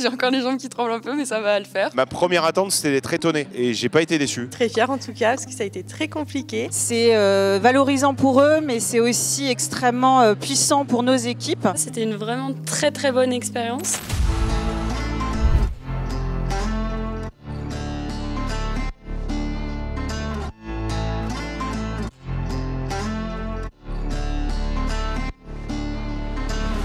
J'ai encore les jambes qui tremblent un peu, mais ça va le faire. Ma première attente, c'était d'être étonné et j'ai pas été déçu. Très fière en tout cas, parce que ça a été très compliqué. C'est valorisant pour eux, mais c'est aussi extrêmement puissant pour nos équipes. C'était une vraiment très très bonne expérience.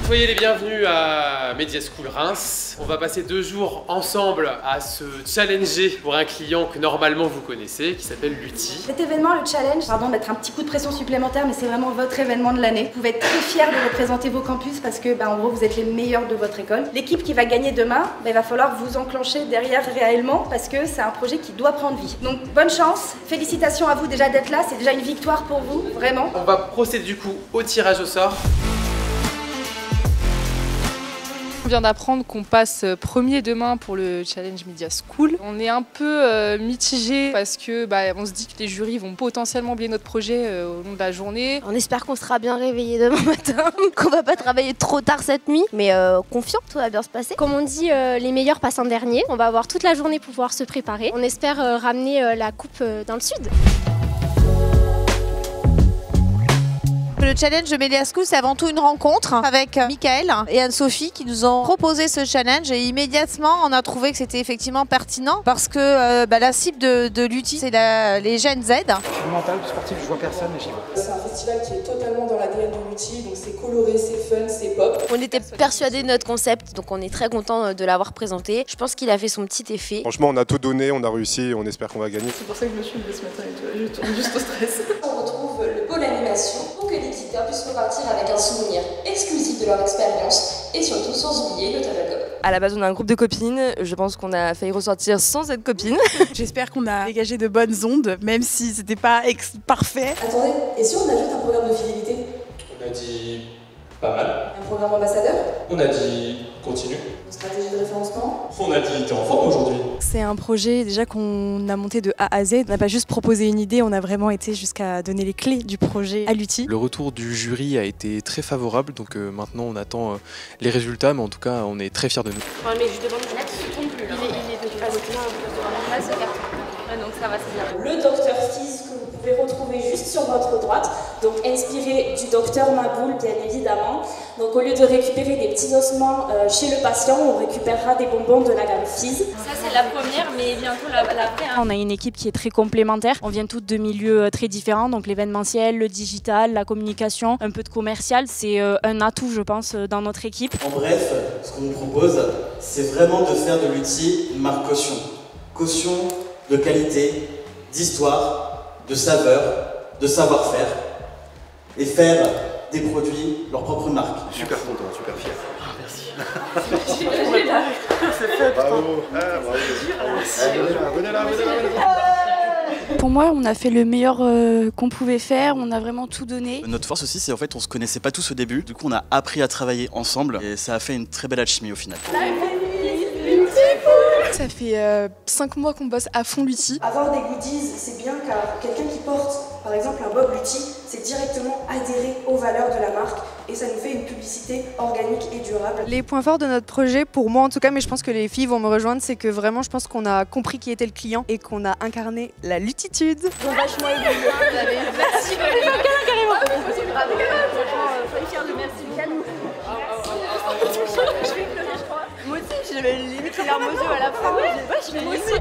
Soyez les bienvenus à Media School Reims. On va passer 2 jours ensemble à se challenger pour un client que normalement vous connaissez, qui s'appelle Lutti. Cet événement, le challenge, pardon de mettre un petit coup de pression supplémentaire, mais c'est vraiment votre événement de l'année. Vous pouvez être très fiers de représenter vos campus parce que, en gros, vous êtes les meilleurs de votre école. L'équipe qui va gagner demain, il va falloir vous enclencher derrière réellement parce que c'est un projet qui doit prendre vie. Donc, bonne chance. Félicitations à vous déjà d'être là. C'est déjà une victoire pour vous, vraiment. On va procéder du coup au tirage au sort. On vient d'apprendre qu'on passe premier demain pour le Challenge Media School. On est un peu mitigé parce que on se dit que les jurys vont potentiellement oublier notre projet au long de la journée. On espère qu'on sera bien réveillé demain matin, qu'on va pas travailler trop tard cette nuit, mais confiant, tout va bien se passer. Comme on dit, les meilleurs passent en dernier. On va avoir toute la journée pour pouvoir se préparer. On espère ramener la coupe dans le sud. Le challenge de Media School, c'est avant tout une rencontre avec Michael et Anne-Sophie qui nous ont proposé ce challenge et immédiatement on a trouvé que c'était effectivement pertinent parce que la cible de Lutti, c'est les jeunes Z. Je suis mental, sportif, je vois personne et j'y vais. C'est un festival qui est totalement dans l'ADN de Lutti, donc c'est coloré, c'est fun, c'est pop. On était persuadés de notre concept, donc on est très content de l'avoir présenté. Je pense qu'il a fait son petit effet. Franchement, on a tout donné, on a réussi et on espère qu'on va gagner. C'est pour ça que je me suis levée ce matin et tout, je tourne juste au stress. On retrouve le pôle animation pour que les visiteurs puissent repartir avec un souvenir exclusif de leur expérience et surtout sans oublier le tableau. À la base, on a un groupe de copines. Je pense qu'on a failli ressortir sans être copines. J'espère qu'on a dégagé de bonnes ondes, même si c'était pas parfait. Attendez, et si on ajoute un programme de fidélité? On a dit pas mal. Un programme ambassadeur? On a dit continue. Une stratégie de référencement? On a dit t'es en forme aujourd'hui. C'est un projet déjà qu'on a monté de A à Z. On n'a pas juste proposé une idée, on a vraiment été jusqu'à donner les clés du projet à Lutti. Le retour du jury a été très favorable, donc maintenant on attend les résultats, mais en tout cas on est très fiers de nous. Ouais, mais je demande là, tu ne tombes plus. Il est de côté. Là, ce carton. Ouais, donc ça va, c'est bien. Le Dr Fizz que vous pouvez retrouver juste sur votre droite, donc inspiré du Dr Maboul bien évidemment. Donc au lieu de récupérer des petits ossements chez le patient, on récupérera des bonbons de la gamme Fizz. Ça c'est la première, mais bientôt l'après. On a une équipe qui est très complémentaire. On vient toutes de milieux très différents, donc l'événementiel, le digital, la communication, un peu de commercial. C'est un atout, je pense, dans notre équipe. En bref, ce qu'on nous propose, c'est vraiment de faire de Lutti une marque caution. Caution de qualité, d'histoire, de saveur, de savoir-faire et faire des produits leur propre marque. Super content, super fier. Merci. C'est fait, bravo. Venez là. Pour moi, on a fait le meilleur qu'on pouvait faire, on a vraiment tout donné. Notre force aussi, c'est en fait on se connaissait pas tous au début, du coup on a appris à travailler ensemble et ça a fait une très belle alchimie au final. Ça fait 5 mois qu'on bosse à fond Lutti. Avoir des goodies, c'est bien car quelqu'un qui porte, par exemple, un Bob Lutti, c'est directement adhérer aux valeurs de la marque et ça nous fait une publicité organique et durable. Les points forts de notre projet, pour moi en tout cas, mais je pense que les filles vont me rejoindre, c'est que vraiment je pense qu'on a compris qui était le client et qu'on a incarné la luttitude. Bon, vachement aidé. Merci. Carrément. Soyez fiers de merci. Je vais pleurer, je crois. Moi aussi, j'avais limite les larmes aux yeux à la fin. Moi aussi.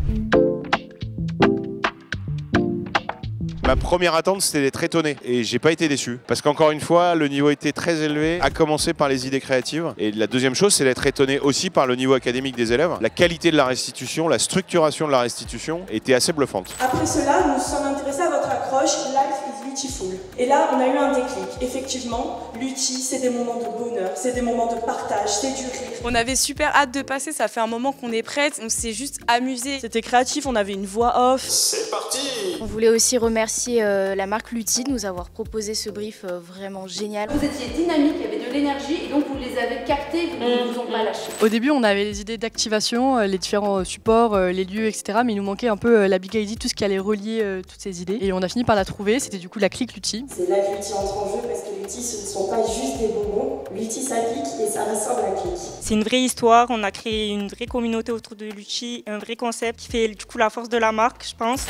Ma première attente, c'était d'être étonné et j'ai pas été déçu. Parce qu'encore une fois, le niveau était très élevé, à commencer par les idées créatives. Et la deuxième chose, c'est d'être étonné aussi par le niveau académique des élèves. La qualité de la restitution, la structuration de la restitution était assez bluffante. Après cela, nous sommes intéressés à votre accroche Life is Beautiful. Et là, on a eu un déclic. Effectivement, Lutti, c'est des moments de bonheur, c'est des moments de partage, c'est du rire. On avait super hâte de passer, ça fait un moment qu'on est prête, on s'est juste amusé. C'était créatif, on avait une voix off. C'est parti. On voulait aussi remercier la marque Lutti de nous avoir proposé ce brief vraiment génial. Vous étiez dynamique, il y avait de l'énergie et donc vous les avez captés, ils ne vous ont pas lâchés. Au début, on avait les idées d'activation, les différents supports, les lieux, etc. Mais il nous manquait un peu la Big ID, tout ce qui allait relier toutes ces idées. Et on a fini par la trouver, c'était du coup la clique Lutti. C'est là que Lutti entre en jeu parce que Lutti, ce ne sont pas juste des bonbons. Lutti, ça pique et ça ressemble à clique. C'est une vraie histoire, on a créé une vraie communauté autour de Lutti, un vrai concept qui fait du coup la force de la marque, je pense.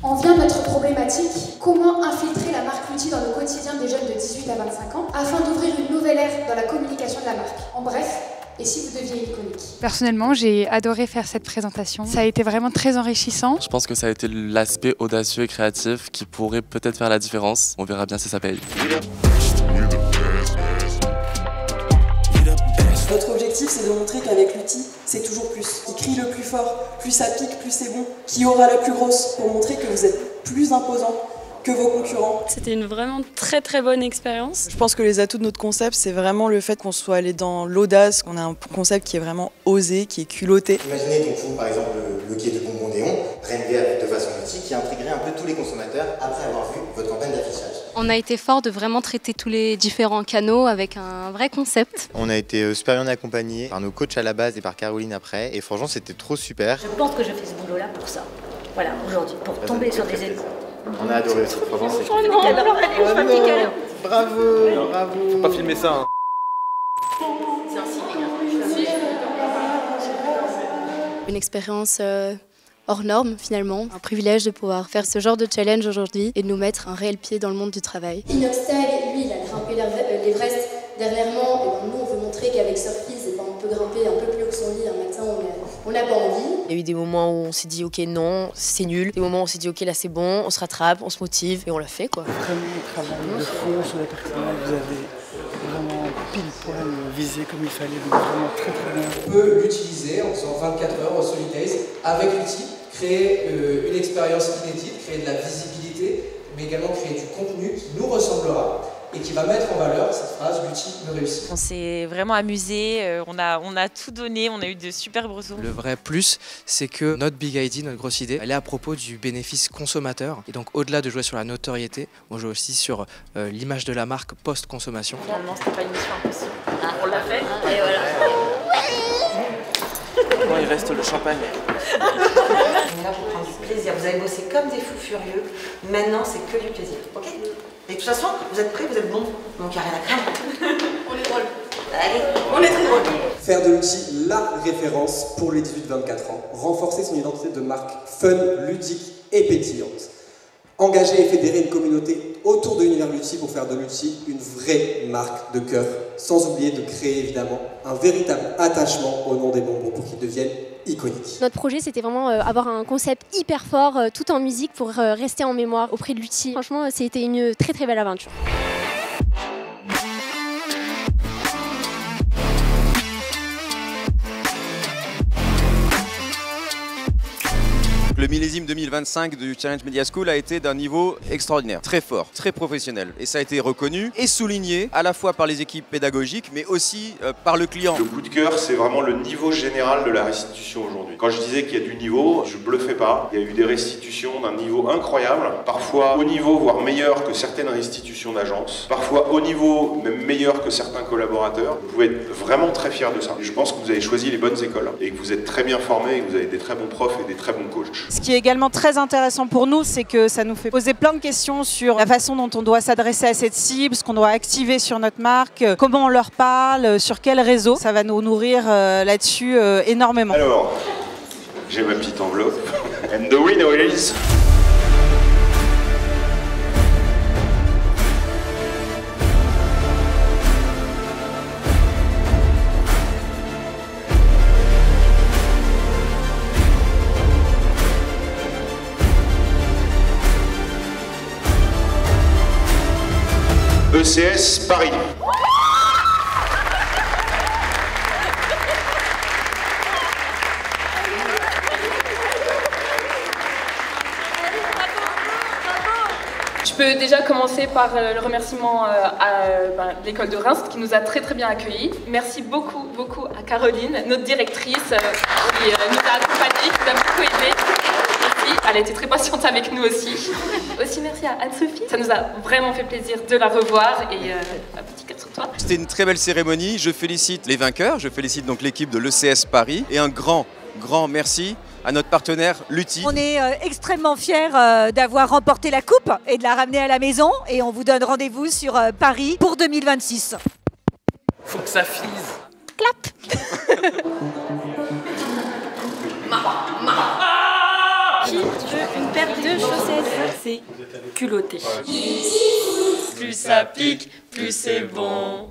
On vient de notre problématique, comment infiltrer la marque Lutti dans le quotidien des jeunes de 18 à 25 ans afin d'ouvrir une nouvelle ère dans la communication de la marque. En bref, et si vous deviez iconique? Personnellement, j'ai adoré faire cette présentation. Ça a été vraiment très enrichissant. Je pense que ça a été l'aspect audacieux et créatif qui pourrait peut-être faire la différence. On verra bien si ça paye. Notre objectif, c'est de montrer qu'avec Lutti, c'est toujours plus. Qui crie le plus fort, plus ça pique, plus c'est bon. Qui aura la plus grosse, pour montrer que vous êtes plus imposant que vos concurrents. C'était une vraiment très bonne expérience. Je pense que les atouts de notre concept, c'est vraiment le fait qu'on soit allé dans l'audace, qu'on a un concept qui est vraiment osé, qui est culotté. Imaginez donc vous, par exemple, le quai de bonbons Néon, renouvelé de façon Lutti, qui a intégré un peu tous les consommateurs après avoir vu votre campagne d'affichage. On a été fort de vraiment traiter tous les différents canaux avec un vrai concept. On a été super bien accompagnés par nos coachs à la base et par Caroline après, et franchement c'était trop super. Je pense que je fais ce boulot-là pour ça. Voilà, aujourd'hui, pour tomber sur des épaules. On a adoré, franchement c'est Oh non, petit câlin. Bravo, bravo. Faut pas filmer ça. Hein. C'est un signe. Une expérience hors norme finalement, un privilège de pouvoir faire ce genre de challenge aujourd'hui et de nous mettre un réel pied dans le monde du travail. Inoxtag, lui, il a grimpé l'Everest dernièrement, et nous on veut montrer qu'avec Surfease, on peut grimper un peu plus haut que son lit un matin, on n'a pas envie. Il y a eu des moments où on s'est dit ok non, c'est nul, des moments où on s'est dit ok là c'est bon, on se rattrape, on se motive et on l'a fait quoi. Vraiment un travail de fond sur les personnages, vous avez vraiment pile poil visé comme il fallait, donc vraiment très bien. On peut l'utiliser en faisant 24 heures au Solidays avec l'outil, créer une expérience inédite, créer de la visibilité, mais également créer du contenu qui nous ressemblera et qui va mettre en valeur cette phrase « l'outil me réussit ». On s'est vraiment amusé, on a tout donné, on a eu de superbes ressources. Le vrai plus, c'est que notre Big ID, notre grosse idée, elle est à propos du bénéfice consommateur. Et donc au-delà de jouer sur la notoriété, on joue aussi sur l'image de la marque post-consommation. Finalement, c'était pas une mission impossible. On l'a fait. Et voilà. Maintenant, il reste le champagne. On est là pour prendre du plaisir. Vous avez bossé comme des fous furieux. Maintenant, c'est que du plaisir. Ok? Et de toute façon, vous êtes prêts, vous êtes bons. Donc, il n'y a rien à craindre. On est drôle. Allez, on est très drôle. Faire de l'outil la référence pour les 18-24 ans. Renforcer son identité de marque fun, ludique et pétillante. Engager et fédérer une communauté autour de l'univers Lutti pour faire de Lutti une vraie marque de cœur. Sans oublier de créer évidemment un véritable attachement au nom des bonbons pour qu'ils deviennent iconiques. Notre projet, c'était vraiment avoir un concept hyper fort, tout en musique, pour rester en mémoire auprès de Lutti. Franchement, c'était une très belle aventure. Le millésime 2025 du Challenge Media School a été d'un niveau extraordinaire, très fort, très professionnel. Et ça a été reconnu et souligné à la fois par les équipes pédagogiques, mais aussi par le client. Le coup de cœur, c'est vraiment le niveau général de la restitution aujourd'hui. Quand je disais qu'il y a du niveau, je bluffais pas. Il y a eu des restitutions d'un niveau incroyable, parfois au niveau, voire meilleur que certaines restitutions d'agence, parfois au niveau même meilleur que certains collaborateurs. Vous pouvez être vraiment très fiers de ça. Et je pense que vous avez choisi les bonnes écoles et que vous êtes très bien formés et que vous avez des très bons profs et des très bons coachs. Ce qui est également très intéressant pour nous, c'est que ça nous fait poser plein de questions sur la façon dont on doit s'adresser à cette cible, ce qu'on doit activer sur notre marque, comment on leur parle, sur quel réseau. Ça va nous nourrir là-dessus énormément. Alors, j'ai ma petite enveloppe. And the winner is... ECS Paris. Je peux déjà commencer par le remerciement à l'école de Reims qui nous a très bien accueillis. Merci beaucoup à Caroline, notre directrice, qui nous a accompagnés, qui nous a beaucoup aidés. Elle a été très patiente avec nous aussi. Aussi merci à Anne-Sophie. Ça nous a vraiment fait plaisir de la revoir et un petit cœur sur toi. C'était une très belle cérémonie. Je félicite les vainqueurs. Je félicite donc l'équipe de l'ECS Paris. Et un grand merci à notre partenaire Lutti. On est extrêmement fiers d'avoir remporté la coupe et de la ramener à la maison. Et on vous donne rendez-vous sur Paris pour 2026. Faut que ça fise. Clap. Qui veut une paire de chaussettes? C'est culotté. Plus ça pique, plus c'est bon.